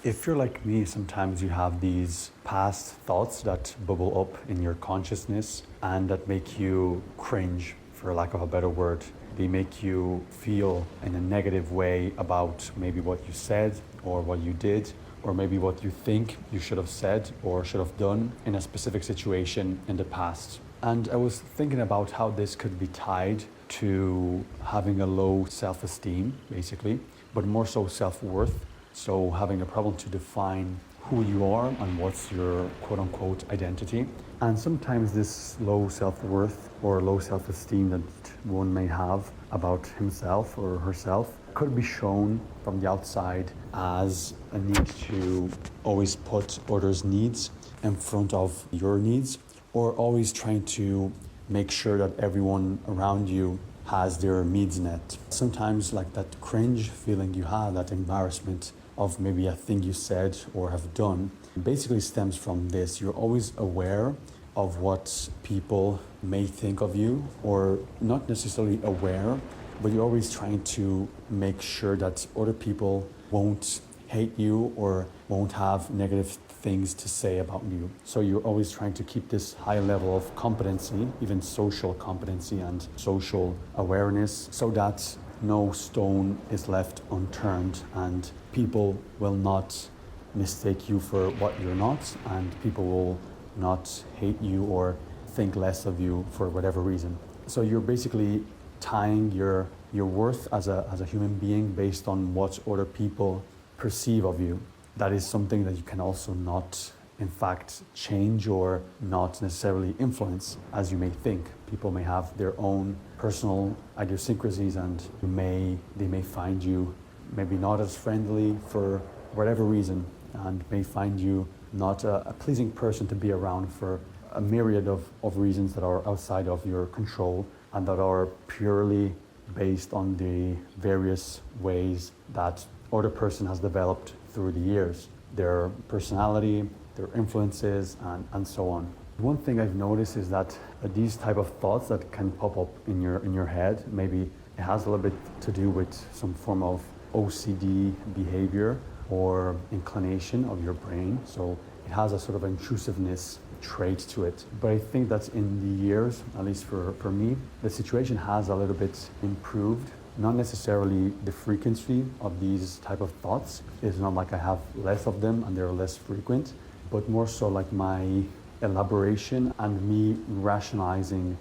If you're like me, sometimes you have these past thoughts that bubble up in your consciousness and that make you cringe, for lack of a better word. They make you feel in a negative way about maybe what you said or what you did, or maybe what you think you should have said or should have done in a specific situation in the past. And I was thinking about how this could be tied to having a low self-esteem, basically, but more so self-worth. So having a problem to define who you are and what's your quote-unquote identity. And sometimes this low self-worth or low self-esteem that one may have about himself or herself could be shown from the outside as a need to always put others' needs in front of your needs, or always trying to make sure that everyone around you has their needs met. Sometimes like that cringe feeling you have, that embarrassment of maybe a thing you said or have done, basically stems from this. You're always aware of what people may think of you, or not necessarily aware, but you're always trying to make sure that other people won't hate you or won't have negative things to say about you. So you're always trying to keep this high level of competency, even social competency and social awareness, so that no stone is left unturned and people will not mistake you for what you're not, and people will not hate you or think less of you for whatever reason. So you're basically tying your worth as a human being based on what other people perceive of you. That is something that you can also not, in fact, change or not necessarily influence as you may think. People may have their own personal idiosyncrasies, and they may find you maybe not as friendly for whatever reason, and may find you not a pleasing person to be around for a myriad of reasons that are outside of your control and that are purely based on the various ways that other person has developed through the years, their personality, their influences, and so on. One thing I've noticed is that these type of thoughts that can pop up in your head, maybe it has a little bit to do with some form of OCD behavior or inclination of your brain. So it has a sort of intrusiveness trait to it. But I think that in the years, at least for me, the situation has a little bit improved. Not necessarily the frequency of these type of thoughts. It's not like I have less of them and they're less frequent, but more so like my elaboration and me rationalizing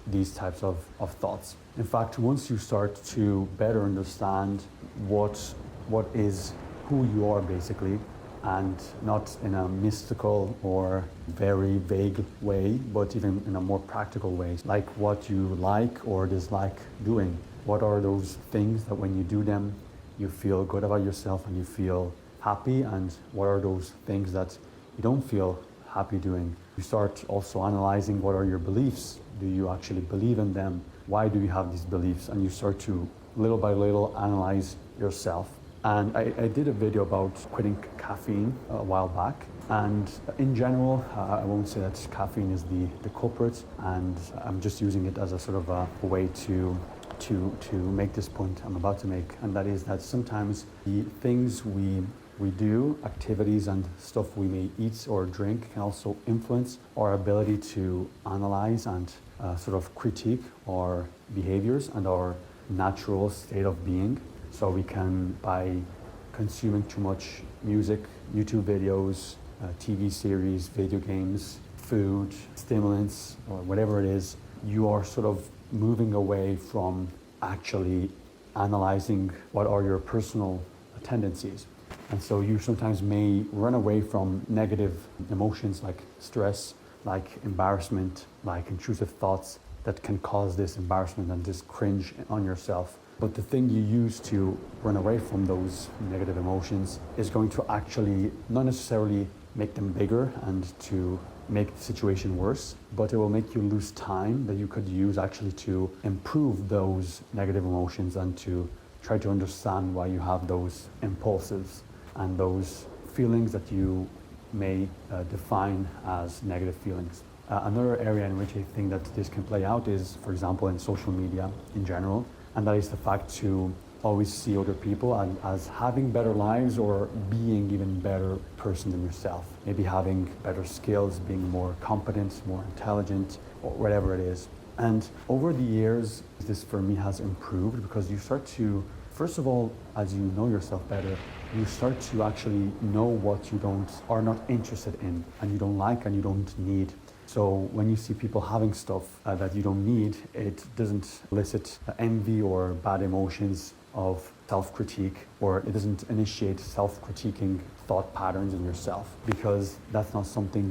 these types of thoughts. In fact, once you start to better understand what is who you are basically, and not in a mystical or very vague way, but even in a more practical way, like what you like or dislike doing. What are those things that when you do them, you feel good about yourself and you feel happy, and what are those things that you don't feel happy doing? You start also analyzing what are your beliefs. Do you actually believe in them? Why do you have these beliefs? And you start to little by little analyze yourself. And I did a video about quitting caffeine a while back. And in general, I won't say that caffeine is the culprit, and I'm just using it as a sort of a way to make this point I'm about to make, and that is that sometimes the things we do, activities and stuff we may eat or drink, can also influence our ability to analyze and sort of critique our behaviors and our natural state of being. So we can, by consuming too much music, YouTube videos, TV series, video games, food, stimulants, or whatever it is, you are sort of moving away from actually analyzing what are your personal tendencies. And so you sometimes may run away from negative emotions like stress, like embarrassment, like intrusive thoughts that can cause this embarrassment and this cringe on yourself. But the thing you use to run away from those negative emotions is going to actually not necessarily make them bigger and to make the situation worse, but it will make you lose time that you could use actually to improve those negative emotions and to try to understand why you have those impulses and those feelings that you may define as negative feelings. Another area in which I think that this can play out is, for example, in social media in general, and that is the fact to always see other people as having better lives or being even better person than yourself. Maybe having better skills, being more competent, more intelligent, or whatever it is. And over the years, this for me has improved because you start to, first of all, as you know yourself better, you start to actually know what you are not interested in, and you don't like, and you don't need. So when you see people having stuff that you don't need, it doesn't elicit envy or bad emotions of self-critique, or it doesn't initiate self-critiquing thought patterns in yourself, because that's not something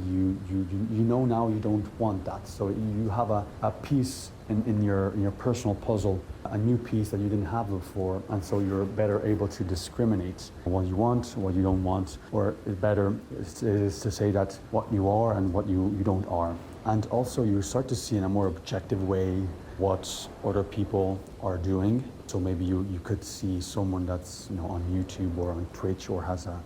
you know now you don't want that. So you have a piece in your personal puzzle, a new piece that you didn't have before, and so you're better able to discriminate what you want, what you don't want, or better is to say that what you are and what you don't are. And also you start to see in a more objective way what other people are doing. So maybe you could see someone that's on YouTube or on Twitch or has a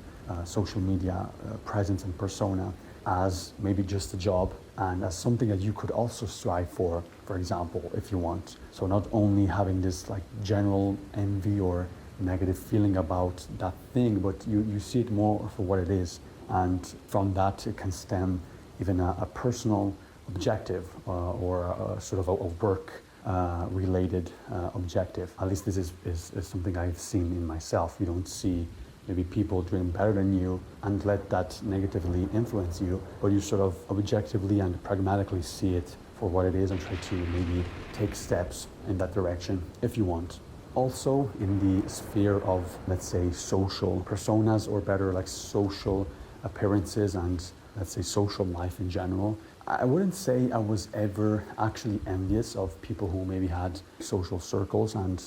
social media presence and persona as maybe just a job and as something that you could also strive for example, if you want. So not only having this like general envy or negative feeling about that thing, but you see it more for what it is. And from that it can stem even a personal objective or a sort of a work related objective. At least this is something I've seen in myself. You don't see maybe people doing better than you and let that negatively influence you, but you sort of objectively and pragmatically see it for what it is and try to maybe take steps in that direction if you want. Also in the sphere of, let's say, social personas, or better like social appearances and let's say social life in general, I wouldn't say I was ever actually envious of people who maybe had social circles and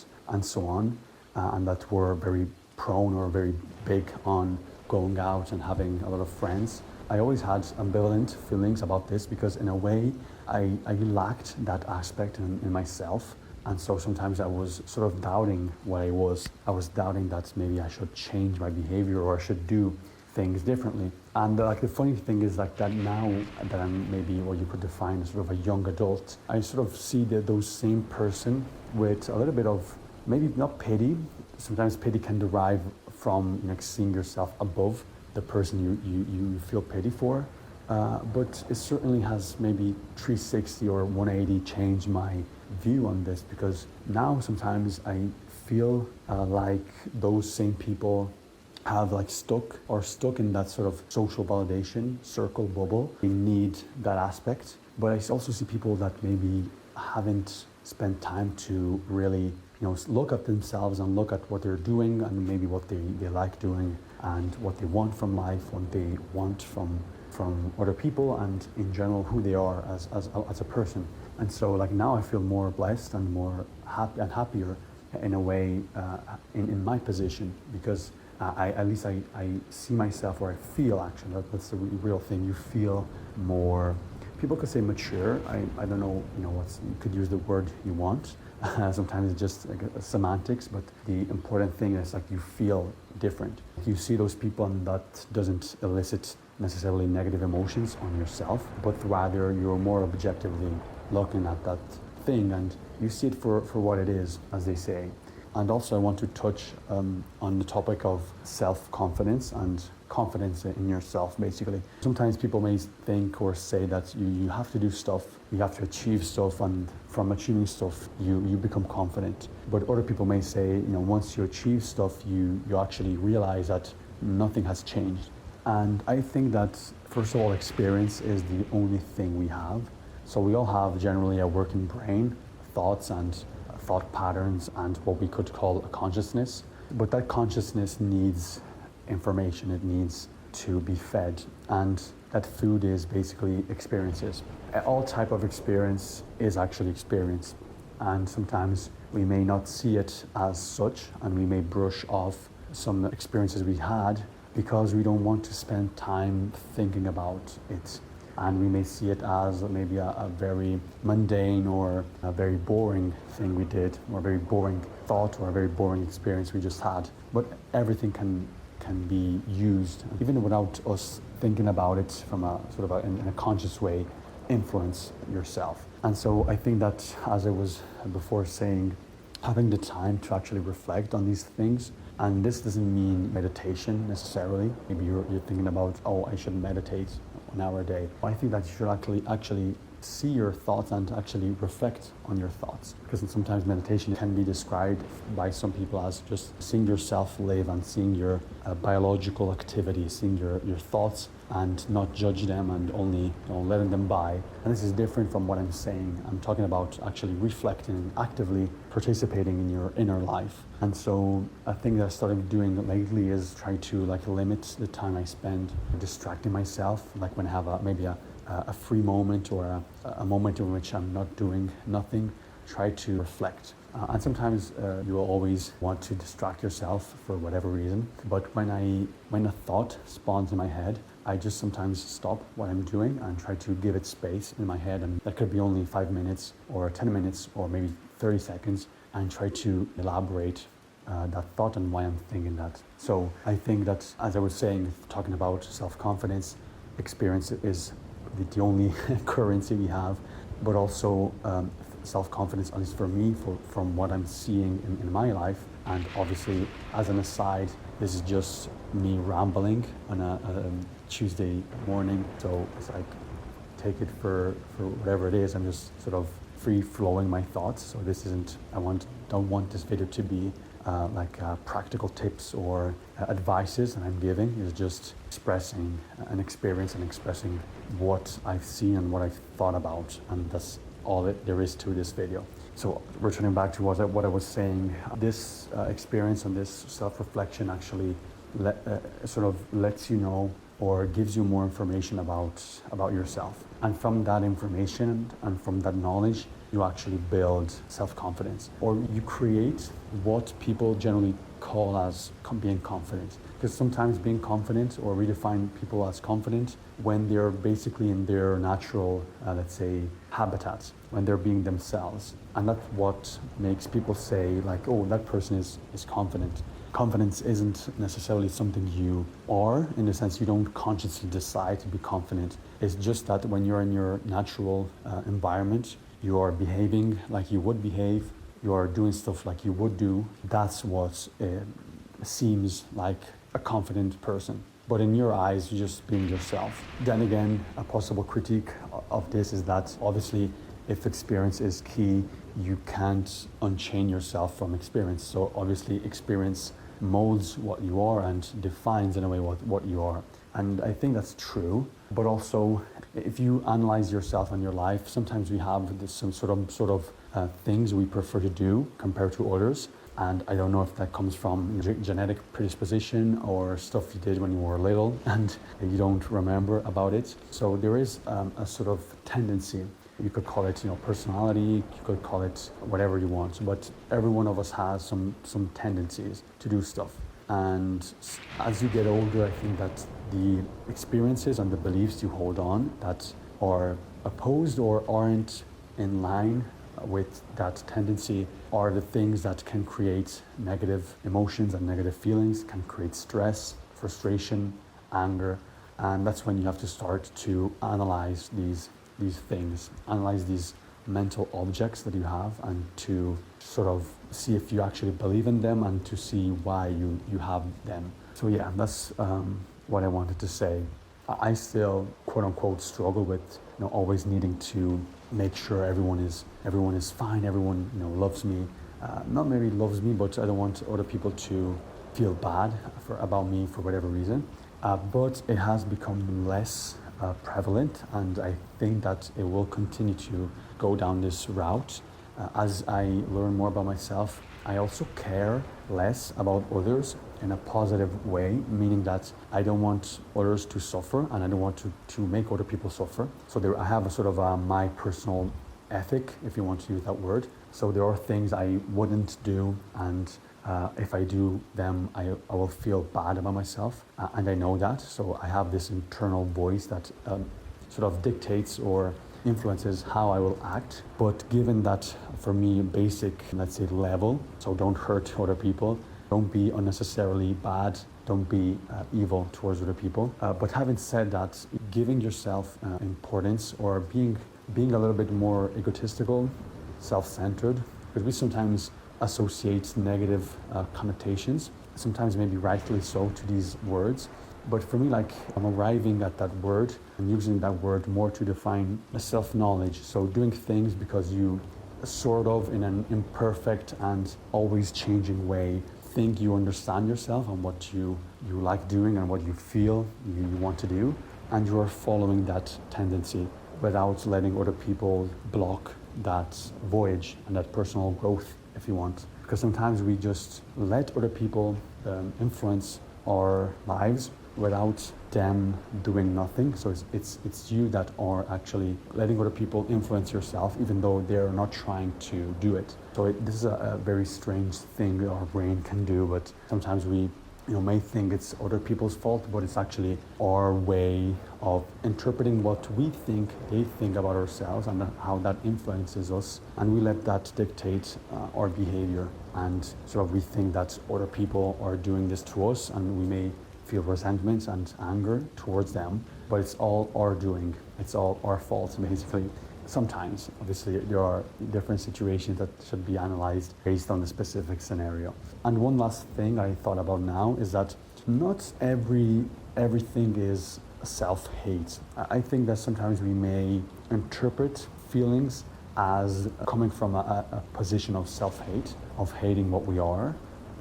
so on, and that were very prone or very big on going out and having a lot of friends. I always had ambivalent feelings about this because in a way I lacked that aspect in myself, and so sometimes I was sort of doubting what I was. I was doubting that maybe I should change my behavior or I should do things differently. And like the funny thing is like that now that I'm maybe what you could define as sort of a young adult, I sort of see those same person with a little bit of maybe not pity. Sometimes pity can derive from seeing yourself above the person you feel pity for, but it certainly has maybe 360 or 180 changed my view on this, because now sometimes I feel like those same people have like stuck in that sort of social validation circle bubble. They need that aspect, but I also see people that maybe haven't spent time to really look at themselves and look at what they're doing and maybe what they like doing and what they want from life, what they want from other people, and in general who they are as a person. And so like now I feel more blessed and more happy and happier in a way in my position, because at least I see myself, or I feel actually, that's the real thing, you feel more, people could say mature, I don't know, you could use the word you want. Sometimes it's just like semantics, but the important thing is like you feel different. You see those people and that doesn't elicit necessarily negative emotions on yourself, but rather you're more objectively looking at that thing and you see it for what it is, as they say. And also I want to touch on the topic of self-confidence and confidence in yourself, basically. Sometimes people may think or say that you have to do stuff, you have to achieve stuff, and from achieving stuff you become confident. But other people may say, once you achieve stuff, you actually realize that nothing has changed. And I think that, first of all, experience is the only thing we have. So we all have generally a working brain, thoughts and thought patterns, and what we could call a consciousness. But that consciousness needs information, it needs to be fed, and that food is basically experiences. All type of experience is actually experience, and sometimes we may not see it as such, and we may brush off some experiences we had because we don't want to spend time thinking about it. And we may see it as maybe a very mundane or a very boring thing we did, or a very boring thought, or a very boring experience we just had. But everything can be used, even without us thinking about it from a sort of in a conscious way, influence yourself. And so I think that, as I was before saying, having the time to actually reflect on these things. And this doesn't mean meditation necessarily. Maybe you're thinking about, oh, I should meditate an hour a day. I think that you should actually see your thoughts and actually reflect on your thoughts. Because sometimes meditation can be described by some people as just seeing yourself live and seeing your biological activity, seeing your thoughts and not judge them and only letting them by. And this is different from what I'm saying. I'm talking about actually reflecting, actively participating in your inner life. And so a thing that I started doing lately is try to limit the time I spend distracting myself, like when I have maybe a free moment or a moment in which I'm not doing nothing, try to reflect. And sometimes you will always want to distract yourself for whatever reason. But when a thought spawns in my head, I just sometimes stop what I'm doing and try to give it space in my head. And that could be only 5 minutes or 10 minutes or maybe 30 seconds, and try to elaborate that thought and why I'm thinking that. So I think that, as I was saying, talking about self-confidence, experience is the only currency we have, but also self-confidence, at least for me, from what I'm seeing in my life. And obviously, as an aside, this is just me rambling on a Tuesday morning, so it's like, take it for whatever it is. I'm just sort of free flowing my thoughts. So this isn't, don't want this video to be practical tips or advices that I'm giving. It's just expressing an experience and expressing what I've seen and what I've thought about, and that's all there is to this video. So returning back to what I was saying, this experience and this self-reflection actually sort of lets you know or gives you more information about yourself. And from that information and from that knowledge, you actually build self-confidence, or you create what people generally call as being confident. Because sometimes being confident, or we define people as confident when they're basically in their natural, let's say, habitat, when they're being themselves. And that's what makes people say, like, oh, that person is confident. Confidence isn't necessarily something you are, in the sense you don't consciously decide to be confident. It's just that when you're in your natural environment, you are behaving like you would behave, you are doing stuff like you would do. That's what seems like a confident person. But in your eyes, you're just being yourself. Then again, a possible critique of this is that obviously, if experience is key, you can't unchain yourself from experience. So obviously, experience molds what you are and defines in a way what you are. And I think that's true. But also, if you analyze yourself and your life, sometimes we have some sort of things we prefer to do compared to others. And I don't know if that comes from genetic predisposition or stuff you did when you were little and you don't remember about it. So there is a sort of tendency. You could call it, personality. You could call it whatever you want. But every one of us has some tendencies to do stuff. And as you get older, I think that the experiences and the beliefs you hold on that are opposed or aren't in line with that tendency are the things that can create negative emotions and negative feelings, can create stress, frustration, anger. And that's when you have to start to analyze these things, analyze these mental objects that you have, and to sort of see if you actually believe in them and to see why you have them. So yeah, that's what I wanted to say. I still, quote unquote, struggle with always needing to make sure everyone is fine, everyone loves me. Not maybe loves me, but I don't want other people to feel bad about me for whatever reason. But it has become less prevalent, and I think that it will continue to go down this route. As I learn more about myself, I also care less about others in a positive way, meaning that I don't want others to suffer and I don't want to make other people suffer. So I have a sort of my personal ethic, if you want to use that word. So there are things I wouldn't do, and if I do them, I will feel bad about myself, and I know that. So I have this internal voice that sort of dictates or influences how I will act. But given that, for me, basic, let's say, level, so don't hurt other people, don't be unnecessarily bad, don't be evil towards other people. But having said that, giving yourself importance, or being a little bit more egotistical, self-centered, because we sometimes associate negative connotations, sometimes maybe rightfully so, to these words. But for me, like, I'm arriving at that word and using that word more to define a self-knowledge. So doing things because you sort of, in an imperfect and always changing way, think you understand yourself and what you like doing and what you feel you want to do, and you are following that tendency without letting other people block that voyage and that personal growth, if you want. Because sometimes we just let other people influence our lives without them doing nothing. So it's you that are actually letting other people influence yourself, even though they're not trying to do it. So this is a very strange thing our brain can do, but sometimes we may think it's other people's fault, but it's actually our way of interpreting what we think they think about ourselves and how that influences us, and we let that dictate our behavior. And sort of we think that other people are doing this to us, and we may feel resentment and anger towards them, but it's all our doing. It's all our fault, basically. Sometimes, obviously, there are different situations that should be analyzed based on the specific scenario. And one last thing I thought about now is that not everything is self-hate. I think that sometimes we may interpret feelings as coming from a position of self-hate, of hating what we are.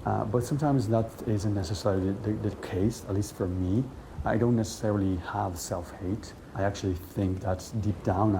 But sometimes that isn't necessarily the case, at least for me. I don't necessarily have self-hate. I actually think that deep down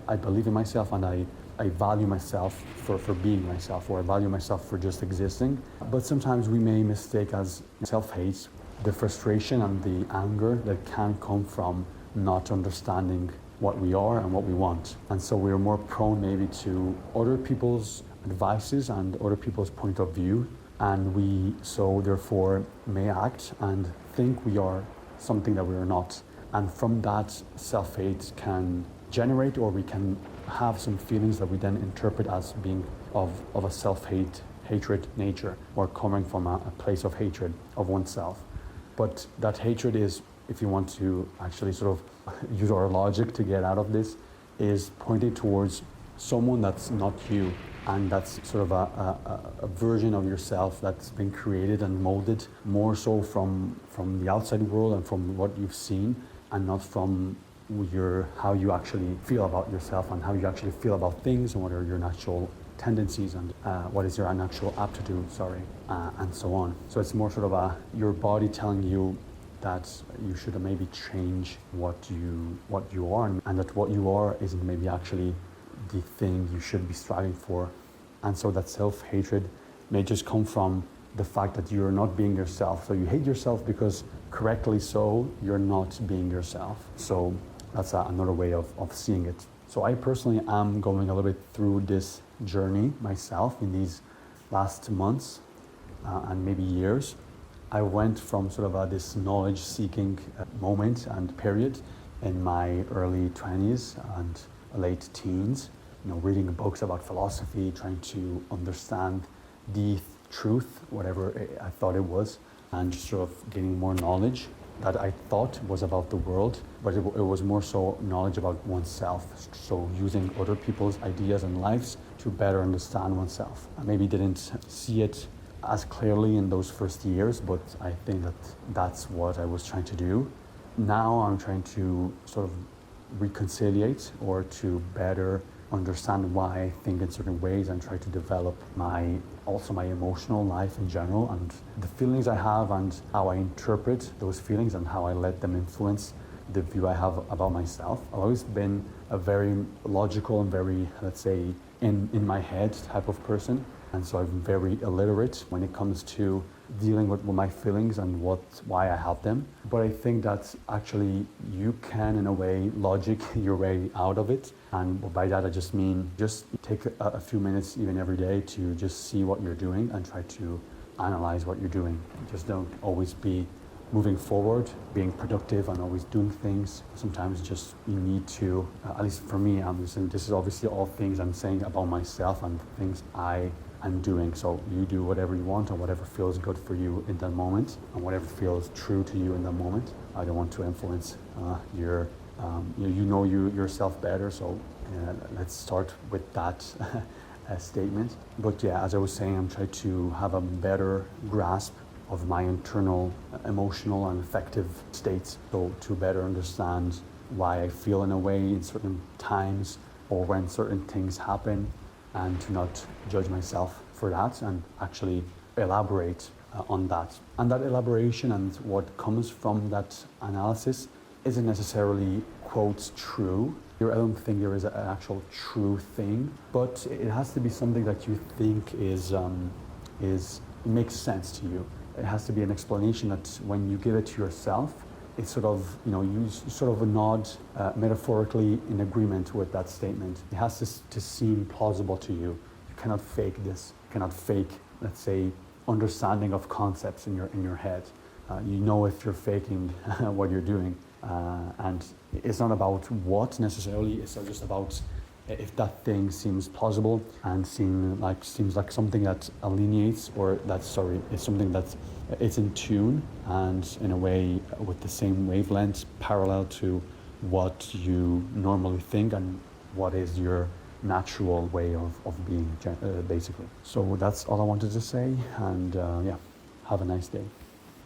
I believe in myself, and I value myself for being myself, or I value myself for just existing. But sometimes we may mistake as self-hate the frustration and the anger that can come from not understanding what we are and what we want. And so we're more prone maybe to other people's advices and other people's point of view, and we so therefore may act and think we are something that we are not. And from that, self-hate can generate, or we can have some feelings that we then interpret as being of a hatred nature, or coming from a place of hatred of oneself. But that hatred is, if you want to actually sort of use our logic to get out of this, is pointing towards someone that's not you, and that's sort of a version of yourself that's been created and molded more so from the outside world and from what you've seen, and not from how you actually feel about yourself and how you actually feel about things, and what are your natural tendencies and what is your natural aptitude, and so on. So it's more sort of your body telling you that you should maybe change what you are, and that what you are isn't maybe actually the thing you should be striving for. And so that self-hatred may just come from the fact that you're not being yourself. So you hate yourself because, correctly so, you're not being yourself. So that's another way of seeing it. So I personally am going a little bit through this journey myself in these last months and maybe years. I went from sort of this knowledge-seeking moment and period in my early 20s and late teens, reading books about philosophy, trying to understand the truth, whatever I thought it was, and just sort of gaining more knowledge that I thought was about the world, but it was more so knowledge about oneself. So using other people's ideas and lives to better understand oneself. I maybe didn't see it as clearly in those first years, but I think that that's what I was trying to do. Now I'm trying to sort of reconciliate, or to better understand why I think in certain ways, and try to develop my emotional life in general, and the feelings I have and how I interpret those feelings and how I let them influence the view I have about myself. I've always been a very logical and very, let's say, in my head type of person, and so I'm very illiterate when it comes to dealing with my feelings and why I have them. But I think that actually you can, in a way, logic your way out of it. And by that I just mean just take a few minutes even every day to just see what you're doing and try to analyze what you're doing. Just don't always be moving forward, being productive and always doing things. Sometimes just you need to, at least for me, I'm just saying, this is obviously all things I'm saying about myself and things I'm doing. So you do whatever you want and whatever feels good for you in that moment and whatever feels true to you in that moment. I don't want to influence yourself better. So let's start with that statement. But yeah, as I was saying, I'm trying to have a better grasp of my internal emotional and affective states, so to better understand why I feel in a way in certain times or when certain things happen, and to not judge myself for that and actually elaborate on that. And that elaboration and what comes from that analysis isn't necessarily quotes true. I don't think there is an actual true thing, but it has to be something that you think is makes sense to you. It has to be an explanation that when you give it to yourself, it's sort of, you sort of nod metaphorically in agreement with that statement. It has to seem plausible to you. You cannot fake this. You cannot fake, let's say, understanding of concepts in your head. You know if you're faking what you're doing. And it's not about what necessarily, it's just about if that thing seems plausible and seems like something that alienates, or it's something that it's in tune and in a way with the same wavelength parallel to what you normally think and what is your natural way of being, basically. So that's all I wanted to say, and yeah, have a nice day.